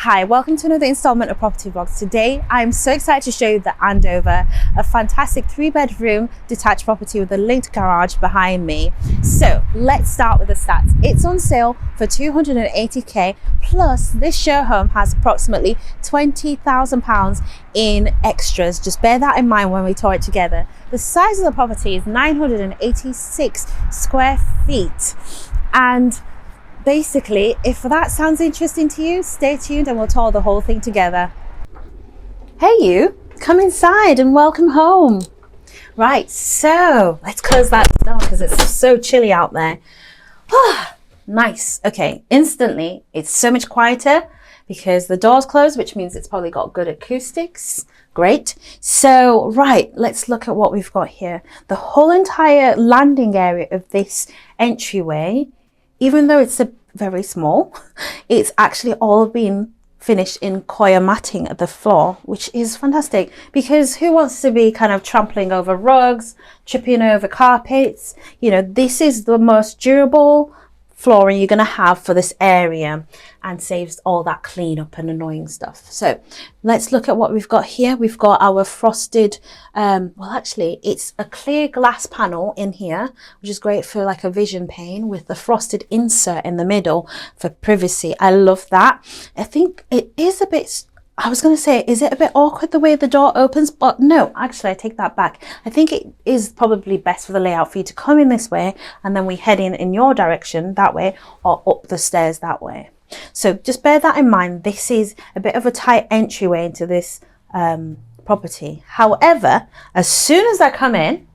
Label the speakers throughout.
Speaker 1: Hi, welcome to another installment of Property Vlogs. Today, I'm so excited to show you the Andover, a fantastic 3-bedroom detached property with a linked garage behind me. So let's start with the stats. It's on sale for $280k, plus this show home has approximately £20,000 in extras. Just bear that in mind when we tour it together. The size of the property is 986 square feet. And basically, if that sounds interesting to you, stay tuned and we'll tour the whole thing together. Hey you, come inside and welcome home. Right, so let's close that door because it's so chilly out there. Nice. Okay, instantly it's so much quieter because the door's closed, which means it's probably got good acoustics. Great. So, right, let's look at what we've got here. The whole entire landing area of this entryway, even though it's very small, it's actually all been finished in coir matting at the floor, which is fantastic because who wants to be kind of trampling over rugs, tripping over carpets? You know, this is the most durable flooring you're going to have for this area and saves all that cleanup and annoying stuff. So let's look at what we've got here. We've got our frosted, well, actually it's a clear glass panel in here, which is great for like a vision pane with the frosted insert in the middle for privacy. I love that. I think it is a bit, I was going to say, is it a bit awkward the way the door opens? But no, actually, I take that back. I think it is probably best for the layout for you to come in this way and then we head in your direction that way or up the stairs that way. So just bear that in mind. This is a bit of a tight entryway into this property. However, as soon as I come in,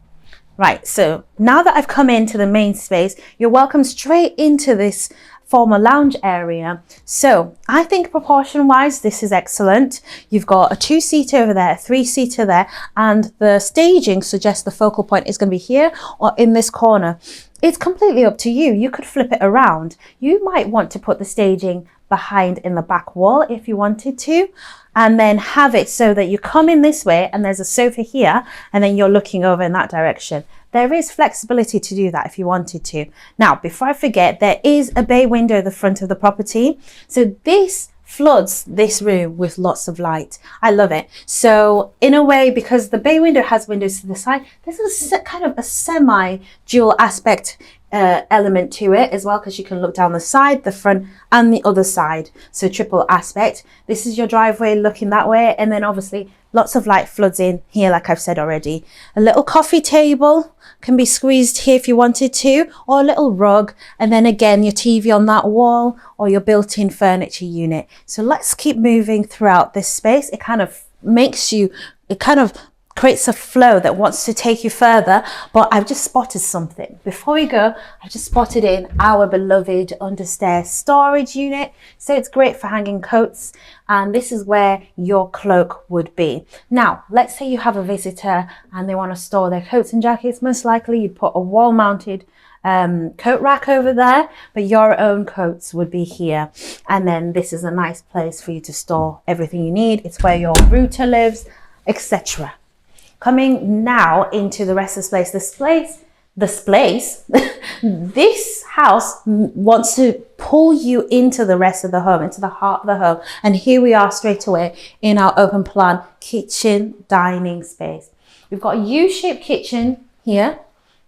Speaker 1: right, so now that I've come into the main space, you're welcome straight into this former lounge area. So I think proportion wise this is excellent. You've got a 2-seater over there, a 3-seater there, and the staging suggests the focal point is going to be here or in this corner. It's completely up to you. You could flip it around. You might want to put the staging behind in the back wall if you wanted to, and then have it so that you come in this way and there's a sofa here and then you're looking over in that direction. There is flexibility to do that if you wanted to. Now, before I forget, there is a bay window at the front of the property. So this floods this room with lots of light. I love it. So in a way, because the bay window has windows to the side, there's a kind of a semi-dual aspect element to it as well, because you can look down the side, the front and the other side. So triple aspect. This is your driveway looking that way, and then obviously lots of light floods in here, like I've said already. A little coffee table can be squeezed here if you wanted to, or a little rug, and then again your TV on that wall or your built-in furniture unit. So let's keep moving throughout this space. It kind of makes you, it kind of creates a flow that wants to take you further. But I've just spotted something. Before we go, I've just spotted in our beloved understairs storage unit. So it's great for hanging coats, and this is where your cloak would be. Now, let's say you have a visitor and they want to store their coats and jackets. Most likely you'd put a wall-mounted coat rack over there, but your own coats would be here. And then this is a nice place for you to store everything you need. It's where your router lives, etc. Coming now into the rest of this place, this house wants to pull you into the rest of the home, into the heart of the home. And here we are straight away in our open plan kitchen dining space. We've got a U-shaped kitchen here,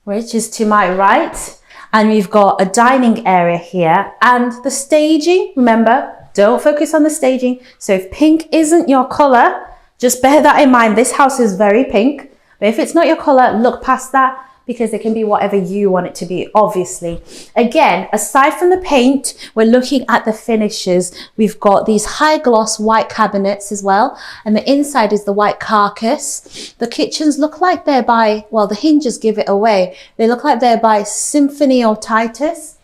Speaker 1: which is to my right. And we've got a dining area here, and the staging, remember, don't focus on the staging. So if pink isn't your color, just bear that in mind. This house is very pink, but if it's not your color, look past that because it can be whatever you want it to be, obviously. Again, aside from the paint, we're looking at the finishes. We've got these high gloss white cabinets as well, and the inside is the white carcass. The kitchens look like they're by, well, the hinges give it away. They look like they're by Symphony or Titus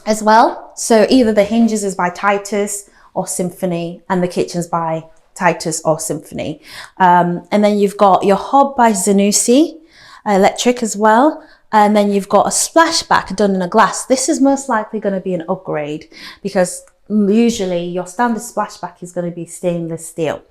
Speaker 1: as well. So either the hinges is by Titus or Symphony, and the kitchen's by Titus or Symphony. And then you've got your hob by Zanussi electric as well. And then you've got a splashback done in a glass. This is most likely going to be an upgrade because usually your standard splashback is going to be stainless steel.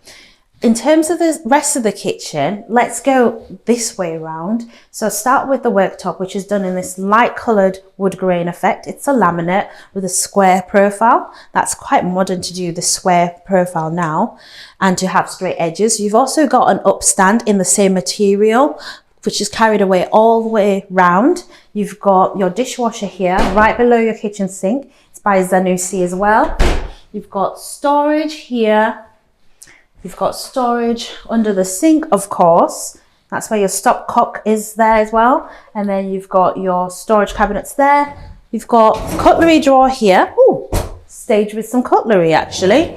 Speaker 1: In terms of the rest of the kitchen, let's go this way around. So start with the worktop, which is done in this light coloured wood grain effect. It's a laminate with a square profile. That's quite modern to do the square profile now and to have straight edges. You've also got an upstand in the same material, which is carried away all the way round. You've got your dishwasher here, right below your kitchen sink. It's by Zanussi as well. You've got storage here. You've got storage under the sink, of course. That's where your stopcock is there as well. And then you've got your storage cabinets there. You've got cutlery drawer here. Ooh, staged with some cutlery actually.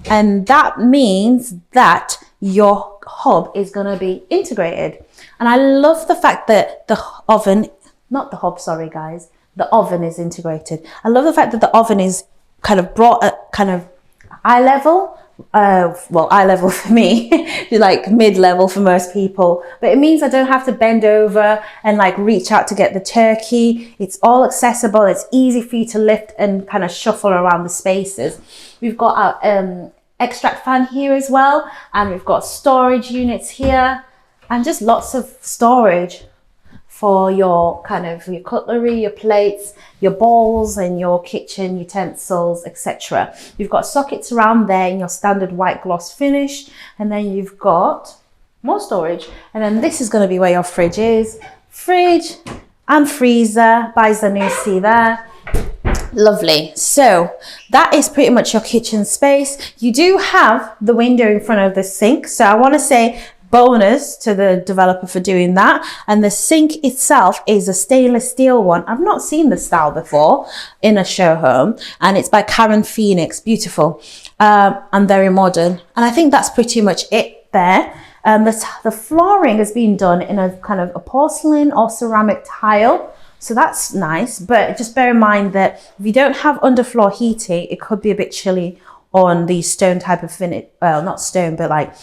Speaker 1: And that means that your hob is going to be integrated. And I love the fact that the oven, not the hob, sorry guys, the oven is integrated. I love the fact that the oven is kind of brought at kind of eye level. Well, eye level for me, like mid-level for most people, but it means I don't have to bend over and like reach out to get the turkey. It's all accessible. It's easy for you to lift and kind of shuffle around the spaces. We've got our extract fan here as well, and we've got storage units here and just lots of storage for your kind of your cutlery, your plates, your bowls and your kitchen utensils, etc. You've got sockets around there in your standard white gloss finish, and then you've got more storage, and then this is going to be where your fridge is. Fridge and freezer by Zanussi there. Lovely. So that is pretty much your kitchen space. You do have the window in front of the sink, so I want to say bonus to the developer for doing that. And the sink itself is a stainless steel one. I've not seen this style before in a show home, and it's by Karen Phoenix. Beautiful and very modern, and I think that's pretty much it there. The flooring has been done in a kind of a porcelain or ceramic tile, so that's nice, but just bear in mind that if you don't have underfloor heating, it could be a bit chilly on the stone type of finish. Well, not stone, but like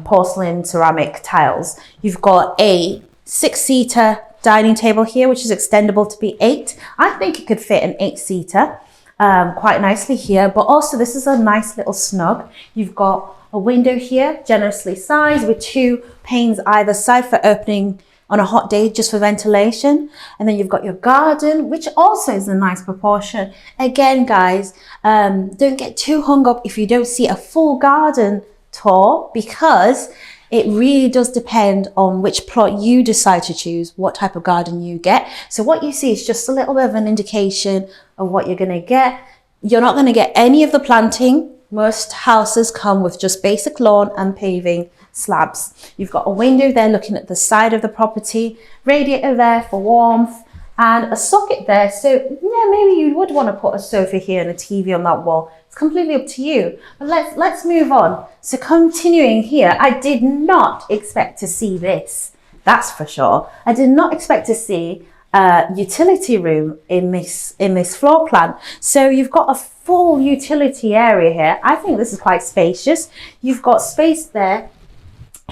Speaker 1: porcelain ceramic tiles. You've got a 6-seater dining table here, which is extendable to be 8. I think it could fit an 8-seater quite nicely here, but also this is a nice little snug. You've got a window here, generously sized, with 2 panes either side for opening on a hot day just for ventilation. And then you've got your garden, which also is a nice proportion. Again, guys, don't get too hung up if you don't see a full garden tour, because it really does depend on which plot you decide to choose, what type of garden you get. So what you see is just a little bit of an indication of what you're going to get. You're not going to get any of the planting. Most houses come with just basic lawn and paving slabs. You've got a window there looking at the side of the property, radiator there for warmth, and a socket there. So yeah, maybe you would want to put a sofa here and a TV on that wall. It's completely up to you. But let's move on. So continuing here, I did not expect to see this. That's for sure. I did not expect to see a utility room in this floor plan. So you've got a full utility area here. I think this is quite spacious. You've got space there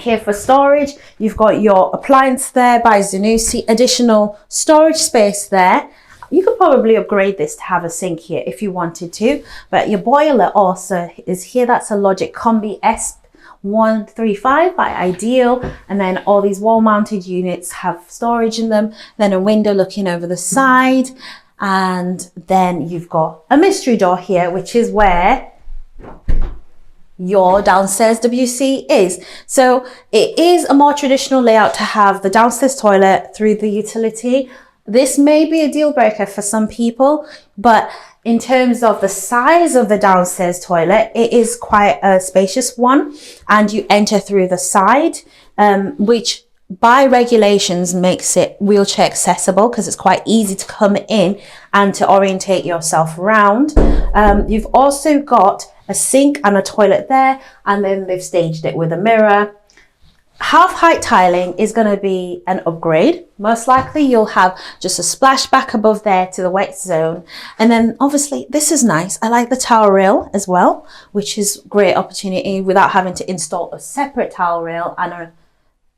Speaker 1: here for storage. You've got your appliance there by Zanussi, additional storage space there. You could probably upgrade this to have a sink here if you wanted to, but your boiler also is here. That's a Logic Combi S135 by Ideal, and then all these wall mounted units have storage in them, then a window looking over the side, and then you've got a mystery door here, which is where your downstairs WC is. So it is a more traditional layout to have the downstairs toilet through the utility. This may be a deal breaker for some people, but in terms of the size of the downstairs toilet, it is quite a spacious one, and you enter through the side, which by regulations makes it wheelchair accessible because it's quite easy to come in and to orientate yourself around. You've also got a sink and a toilet there, and then they've staged it with a mirror. Half height tiling is going to be an upgrade. Most likely you'll have just a splashback above there to the wet zone. And then obviously this is nice. I like the towel rail as well, which is great opportunity without having to install a separate towel rail and a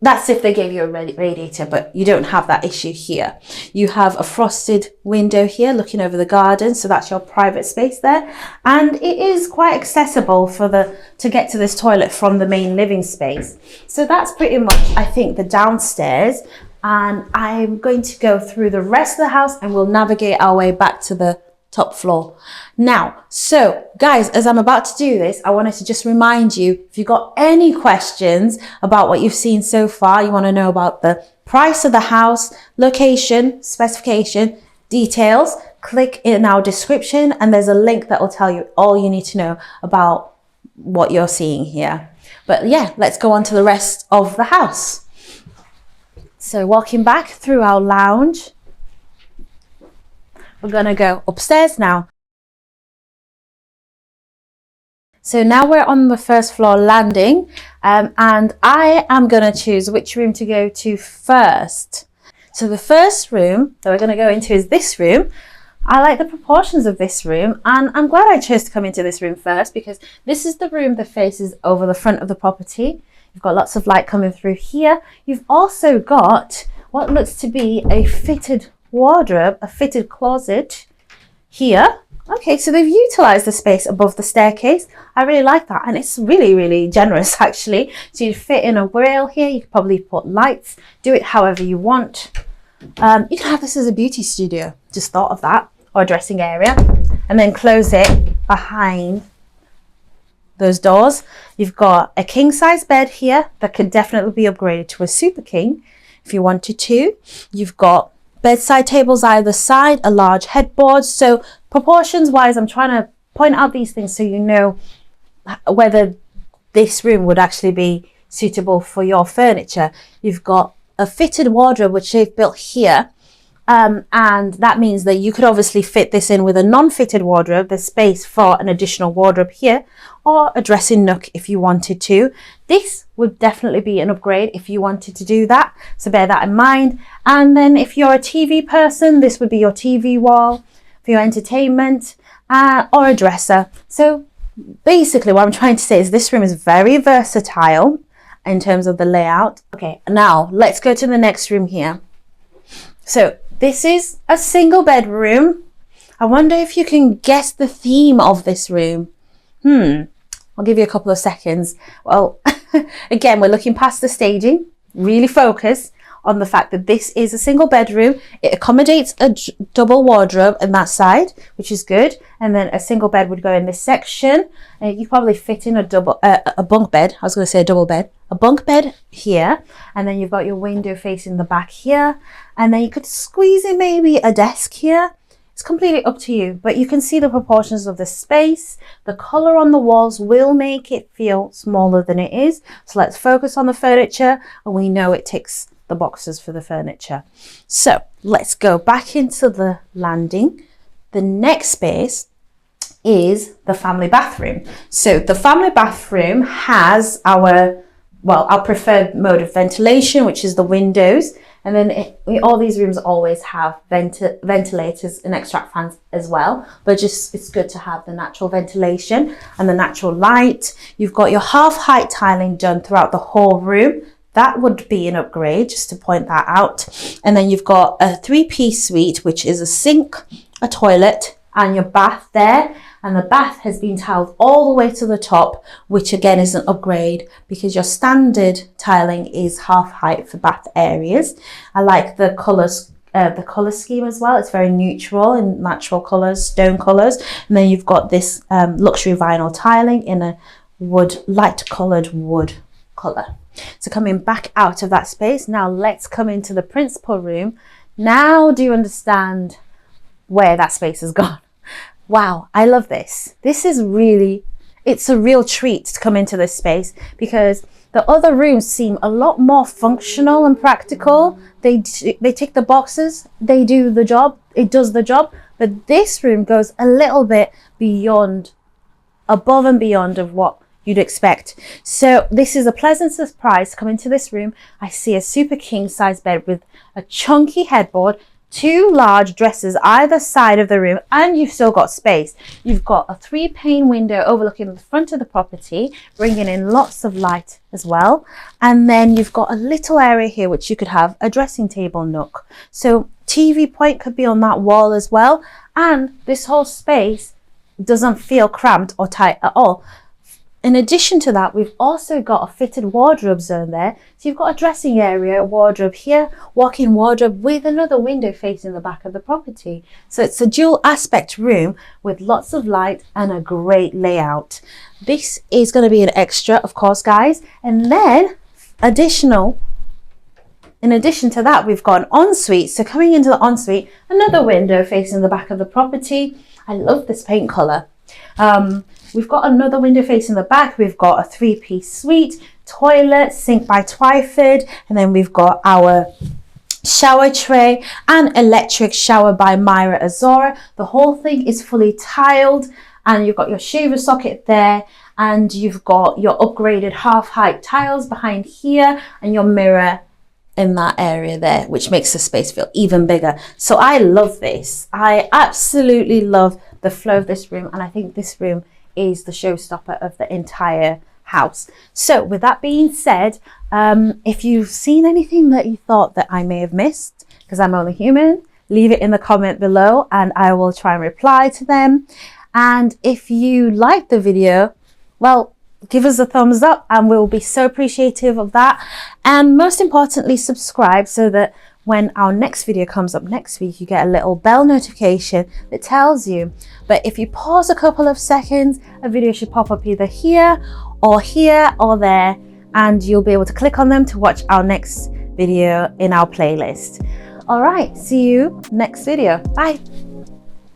Speaker 1: That's if they gave you a radiator, but you don't have that issue here. You have a frosted window here looking over the garden, so that's your private space there. And it is quite accessible to get to this toilet from the main living space. So that's pretty much, I think, the downstairs. And I'm going to go through the rest of the house and we'll navigate our way back to the top floor. Now, so guys, as I'm about to do this, I wanted to just remind you, if you've got any questions about what you've seen so far, you want to know about the price of the house, location, specification, details, click in our description and there's a link that will tell you all you need to know about what you're seeing here. But yeah, let's go on to the rest of the house. So walking back through our lounge, we're going to go upstairs now. So now we're on the first floor landing and I am going to choose which room to go to first. So the first room that we're going to go into is this room. I like the proportions of this room and I'm glad I chose to come into this room first because this is the room that faces over the front of the property. You've got lots of light coming through here. You've also got what looks to be a fitted wardrobe, a fitted closet here. Okay, so they've utilized the space above the staircase. I really like that, and it's really, really generous actually. So you fit in a rail here. You could probably put lights, do it however you want. You can have this as a beauty studio, just thought of that, or a dressing area, and then close it behind those doors. You've got a king size bed here that could definitely be upgraded to a super king if you wanted to. You've got bedside tables either side, a large headboard. So proportions wise, I'm trying to point out these things so you know whether this room would actually be suitable for your furniture. You've got a fitted wardrobe which they've built here, and that means that you could obviously fit this in with a non-fitted wardrobe. There's space for an additional wardrobe here or a dressing nook if you wanted to. This would definitely be an upgrade if you wanted to do that, so bear that in mind. And then if you're a TV person, this would be your TV wall for your entertainment, or a dresser. So basically what I'm trying to say is this room is very versatile in terms of the layout. Okay, now let's go to the next room here. So this is a single bedroom. I wonder if you can guess the theme of this room. I'll give you a couple of seconds. Well, again, we're looking past the staging, really focus on the fact that this is a single bedroom. It accommodates a double wardrobe on that side, which is good. And then a single bed would go in this section. And you probably fit in a bunk bed. I was going to say a double bed. A bunk bed here. And then you've got your window facing the back here. And then you could squeeze in maybe a desk here. It's completely up to you, but you can see the proportions of the space. The color on the walls will make it feel smaller than it is. So let's focus on the furniture, and we know it ticks the boxes for the furniture. So let's go back into the landing. The next space is the family bathroom. So the family bathroom has our preferred mode of ventilation, which is the windows. And then all these rooms always have ventilators and extract fans as well, but just it's good to have the natural ventilation and the natural light. You've got your half height tiling done throughout the whole room. That would be an upgrade, just to point that out. And then you've got a 3-piece suite, which is a sink, a toilet, and your bath there. And the bath has been tiled all the way to the top, which again is an upgrade because your standard tiling is half height for bath areas. I like the colours, the colour scheme as well. It's very neutral in natural colours, stone colours. And then you've got this luxury vinyl tiling in a light coloured wood colour. So coming back out of that space, now let's come into the principal room. Now do you understand where that space has gone? Wow, I love this. This is really, it's a real treat to come into this space because the other rooms seem a lot more functional and practical. They tick the boxes, they do the job, it does the job, but this room goes a little bit beyond, above and beyond of what you'd expect. So this is a pleasant surprise to come into this room. I see a super king size bed with a chunky headboard, two large dressers either side of the room, and you've still got space. You've got a 3-pane window overlooking the front of the property, bringing in lots of light as well. And then you've got a little area here which you could have a dressing table nook. So TV point could be on that wall as well. And this whole space doesn't feel cramped or tight at all. In addition to that, we've also got a fitted wardrobe zone there. So you've got a dressing area, wardrobe here, walk-in wardrobe with another window facing the back of the property. So it's a dual aspect room with lots of light and a great layout. This is going to be an extra, of course, guys. And then in addition to that, we've got an ensuite. So coming into the ensuite, another window facing the back of the property. I love this paint color. We've got another window facing the back. We've got a 3-piece suite, toilet, sink by Twyford, and then we've got our shower tray and electric shower by Myra Azora. The whole thing is fully tiled, and you've got your shaver socket there, and you've got your upgraded half-height tiles behind here, and your mirror in that area there, which makes the space feel even bigger. So I love this. I absolutely love the flow of this room, and I think this room is the showstopper of the entire house. So with that being said, if you've seen anything that you thought that I may have missed, because I'm only human, leave it in the comment below and I will try and reply to them. And if you liked the video, well, give us a thumbs up and we'll be so appreciative of that. And most importantly, subscribe so that when our next video comes up next week, you get a little bell notification that tells you. But if you pause a couple of seconds, a video should pop up either here or there, and you'll be able to click on them to watch our next video in our playlist. All right, see you next video. Bye.